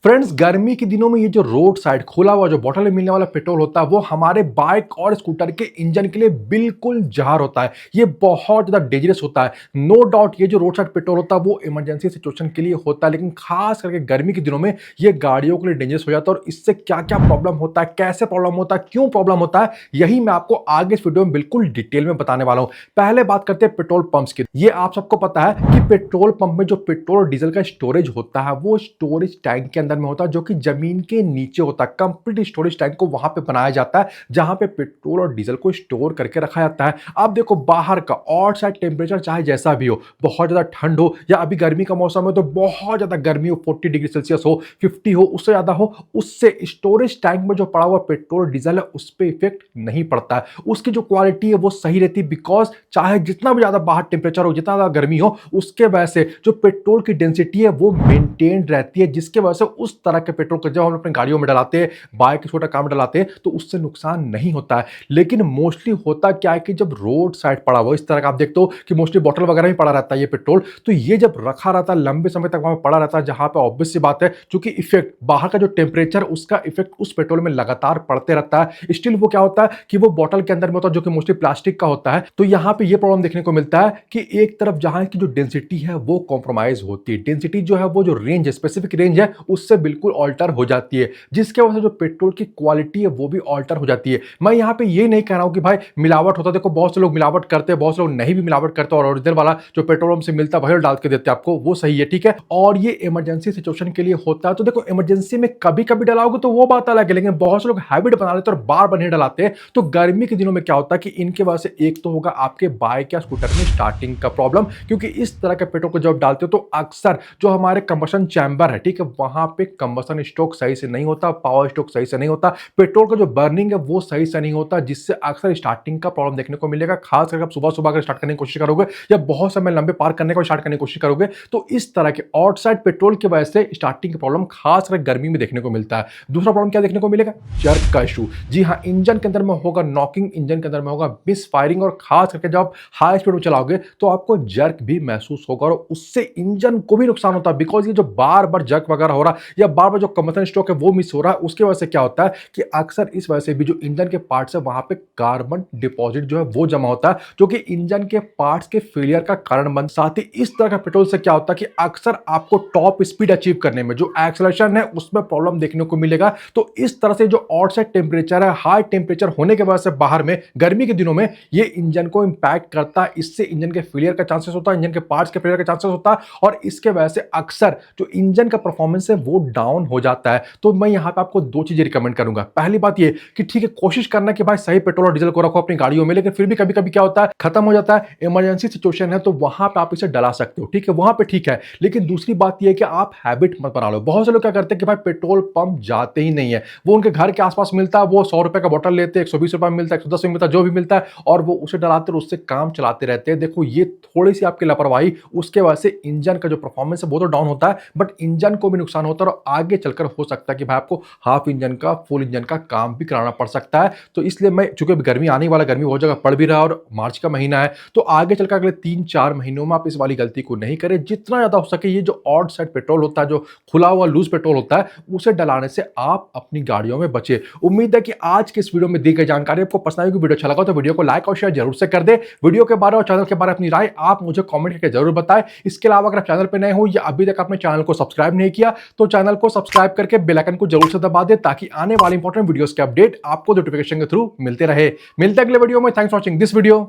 Friends, गर्मी के दिनों में ये जो रोड साइड खुला हुआ जो बॉटल में मिलने वाला पेट्रोल होता है वो हमारे बाइक और स्कूटर के इंजन के लिए बिल्कुल जहर होता है। ये बहुत ज्यादा डेंजरस होता है। नो डाउट ये जो रोड साइड पेट्रोल होता है वो इमरजेंसी सिचुएशन के लिए होता है, लेकिन खास करके गर्मी के दिनों में ये गाड़ियों के लिए डेंजरस हो जाता है। और इससे क्या क्या प्रॉब्लम होता है, कैसे प्रॉब्लम होता है, क्यों प्रॉब्लम होता है, यही मैं आपको आगे इस वीडियो में बिल्कुल डिटेल में बताने वाला हूं। पहले बात करते हैं पेट्रोल पंप्स की। ये आप सबको पता है कि पेट्रोल पंप में जो पेट्रोल और डीजल का स्टोरेज होता है वो स्टोरेज टैंक के अंदर में होता है, जो कि जमीन के नीचे होता है। कंप्लीट स्टोरेज टैंक को वहां पे बनाया जाता है जहां पे पेट्रोल और डीजल को स्टोर करके रखा जाता है। अब देखो, बाहर का और साइड टेम्परेचर चाहे जैसा भी हो, बहुत ज्यादा ठंड हो या अभी गर्मी का मौसम है तो बहुत ज्यादा गर्मी हो, 40 डिग्री सेल्सियस हो, 50 हो, उससे ज्यादा हो, उससे स्टोरेज टैंक में जो पड़ा हुआ पेट्रोल डीजल है उस पर इफेक्ट नहीं पड़ता है। उसकी जो क्वालिटी है वो सही रहती है, बिकॉज चाहे जितना भी ज्यादा बाहर टेम्परेचर हो, जितना ज्यादा गर्मी हो, उसके वजह से जो पेट्रोल की डेंसिटी है वो मेंटेन रहती है, जिसके वजह से उस तरह के पेट्रोल को जब हम अपनी गाड़ियों में डलाते हैं, बाइक छोटा काम डलाते हैं, तो उससे नुकसान नहीं होता है। लेकिन मोस्टली होता क्या है कि जब रोड साइड पड़ा हुआ इस तरह का आप देखते हो कि मोस्टली बॉटल वगैरह में पड़ा रहता है ये पेट्रोल, तो ये जब रखा रहता है लंबे समय तक वहां पड़ा रहता है, जहां पे ऑब्वियस सी बात है क्योंकि इफेक्ट बाहर का जो टेम्परेचर उसका इफेक्ट उस पेट्रोल में लगातार पड़ते रहता है। स्टिल वो क्या होता है कि वो बॉटल के अंदर में होता है जो कि मोस्टली प्लास्टिक का होता है। तो यहां पे ये प्रॉब्लम देखने को मिलता है कि एक तरफ जहां की जो डेंसिटी है वो कॉम्प्रोमाइज होती है, डेंसिटी जो है वो जो रेंज है, स्पेसिफिक रेंज है, उससे बिल्कुल ऑल्टर हो जाती है, जिसके वजह से जो पेट्रोल की क्वालिटी है वो भी ऑल्टर हो जाती है। मैं यहां पे ये नहीं कह रहा हूं कि भाई मिलावट होता है, देखो बहुत से लोग मिलावट करते हैं, बहुत से लोग नहीं भी मिलावट करते और ओरिजिनल वाला जो पेट्रोल पंप से मिलता है वही डाल के देते हैं आपको, वो सही है, ठीक है। और ये इमरजेंसी सिचुएशन के लिए होता है। तो देखो, इमरजेंसी में कभी कभी डलाओगे तो वो बात अलग है, लेकिन बहुत से लोग हैबिट बना लेते हैं और बार बार नहीं डलाते हैं। तो गर्मी के दिनों में क्या होता है कि इनके वजह से एक तो होगा आपके बाइक या स्कूटर में स्टार्टिंग का प्रॉब्लम, क्योंकि इस तरह के पेट्रोल को जब डालते हो तो अक्सर जो हमारे कंबशन चैम्बर है, ठीक है, वहां पे कंबशन स्ट्रोक सही से नहीं होता, पावर स्ट्रोक सही से नहीं होता, पेट्रोल का जो बर्निंग है वो सही से नहीं होता, जिससे अक्सर स्टार्टिंग का प्रॉब्लम देखने को मिलेगा। खास करके आप सुबह सुबह अगर स्टार्ट करने की कोशिश करोगे या बहुत समय लंबे पार करने को स्टार्ट करने की कोशिश करोगे तो इस तरह के आउटसाइड पेट्रोल की वजह से स्टार्टिंग का प्रॉब्लम खास करके गर्मी में देखने को मिलता है। दूसरा प्रॉब्लम क्या देखने को मिलेगा? जर्क का इशू। जी हाँ, इंजन के अंदर में होगा नॉकिंग, इंजन के अंदर में होगा मिस फायरिंग, और खास करके जब आप हाई स्पीड में चलाओगे तो आपको जर्क भी महसूस होगा और उससे इंजन को भी नुकसान होता है, बिकॉज ये जो बार बार जर्क वगैरह हो रहा है या बार बार जो कंबशन स्ट्रोक है वो मिस हो रहा है, उसकी वजह से क्या होता है कि अक्सर इस वजह से भी जो इंजन के पार्ट्स है वहां पे कार्बन डिपॉजिट जो है वो जमा होता है, जो कि इंजन के पार्ट्स के फेलियर का कारण बन। साथ ही इस तरह का पेट्रोल से क्या होता है कि अक्सर आपको टॉप स्पीड अचीव करने में जो एक्सेलरेशन है उसमें प्रॉब्लम देखने को मिलेगा। तो इस तरह से जो आउटसाइड टेम्परेचर है, हाई टेम्परेचर होने के वजह से बाहर में गर्मी के दिनों में ये इंजन को इंपैक्ट करता है, इससे इंजन के फेलियर का चांसेस होता है, इंजन के पार्ट्स के फेलियर का चांसेस होता है, और इसके वजह से अक्सर जो इंजन का परफॉर्मेंस है वो डाउन हो जाता है। तो मैं यहां पे आपको दो चीजें रिकमेंड करूंगा। पहली बात ये कि ठीक है, कोशिश करना कि भाई सही पेट्रोल और डीजल को रखो अपनी गाड़ियों में, लेकिन फिर भी कभी कभी क्या होता है खत्म हो जाता है, इमरजेंसी सिचुएशन है तो वहां पे आप इसे डला सकते हो, ठीक है, वहां पे ठीक है। लेकिन दूसरी बात यह है कि आप हैबिट मत बना लो। बहुत से लोग क्या करते हैं कि भाई पेट्रोल पंप जाते ही नहीं है, वो उनके घर के आसपास मिलता है, वो 100 रुपए का बोतल लेते हैं, 120 रुपए में मिलता है, 110 में मिलता है, जो भी मिलता है, और वो उसे डलाते और उससे काम चलाते रहते हैं। देखो, ये थोड़ी सी आपकी लापरवाही, उसके वजह से इंजन का जो परफॉर्मेंस है वो तो डाउन होता है, बट इंजन को भी नुकसान होता है और आगे चलकर हो सकता है कि भाई आपको हाफ इंजन का, फुल इंजन का काम भी कराना पड़ सकता है। तो इसलिए मैं, चूंकि गर्मी आने वाला, गर्मी बहुत जगह पड़ भी रहा है और मार्च का महीना है, तो आगे चलकर अगले 3-4 महीनों में आप इस वाली गलती को नहीं करें। जितना ज्यादा हो सके ये जो ऑड साइड पेट्रोल होता है, जो खुला हुआ लूज पेट्रोल होता है, उसे डलाने से आप अपनी गाड़ियों में बचे। उम्मीद है कि आज के इस वीडियो में दी गई जानकारी आपको पसंद आएगी। वीडियो अच्छा लगा तो वीडियो को लाइक और शेयर जरूर से कर दे। वीडियो के बारे और चैनल के बारे में अपनी राय आप मुझे कमेंट करके जरूर बताएं। इसके अलावा अगर आप चैनल पर नए हो या अभी तक आपने चैनल को सब्सक्राइब नहीं किया तो चैनल को सब्सक्राइब करके बेल आइकन को जरूर से दबा दे, ताकि आने वाले इंपॉर्टेंट वीडियोस के अपडेट आपको नोटिफिकेशन के थ्रू मिलते रहे। मिलते हैं अगले वीडियो में। Thanks for watching this video.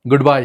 Good bye.